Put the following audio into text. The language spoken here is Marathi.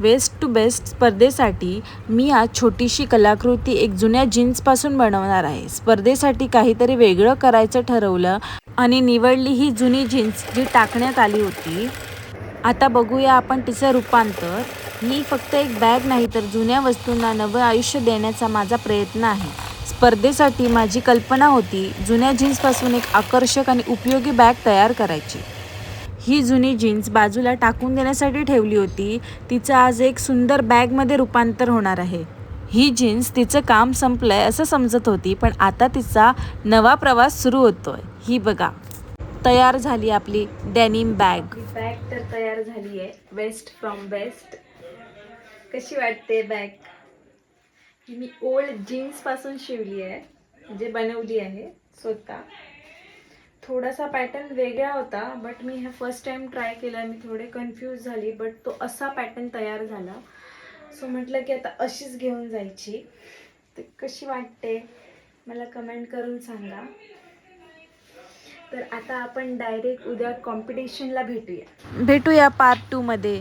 वेस्ट टू बेस्ट स्पर्धेसाठी मी आज छोटीशी कलाकृती एक जुन्या जीन्सपासून बनवणार आहे. स्पर्धेसाठी काहीतरी वेगळं करायचं ठरवलं आणि निवडली ही जुनी जीन्स जी टाकण्यात आली होती. आता बघूया आपण तिचं रूपांतर. ही फक्त एक बॅग नाही तर जुन्या वस्तूंना नवं आयुष्य देण्याचा माझा प्रयत्न आहे. स्पर्धेसाठी माझी कल्पना होती जुन्या जीन्सपासून एक आकर्षक आणि उपयोगी बॅग तयार करायची. ही जुनी जीन्स बाजूला टाकून देण्यासाठी ठेवली होती. तिचं आज एक सुंदर बॅगमध्ये रूपांतर होणार आहे. ही जीन्स तिचं काम संपलंय असं समजत होती, पण आता तिचा नवा प्रवास सुरू होतोय. ही बघा, तयार झाली आपली डेनिम बॅग. बॅग तर तयार झाली आहे. Waste from best. कशी वाटते बॅग? ही मी ओल्ड जीन्सपासून शिवली आहे, म्हणजे बनवली आहे स्वतः. थोडासा पॅटर्न वेगळा होता, बट मी हा फर्स्ट टाइम ट्राय केला. मी थोडे कन्फ्यूज झाली, बट तो असा पॅटर्न तयार झाला. सो म्हटलं की आता अशीच घेऊन जायची. तर कशी वाटते मला कमेंट करून सांगा. तर आता आपण डायरेक्ट उद्या कॉम्पिटिशनला भेटूया पार्ट 2 मध्ये.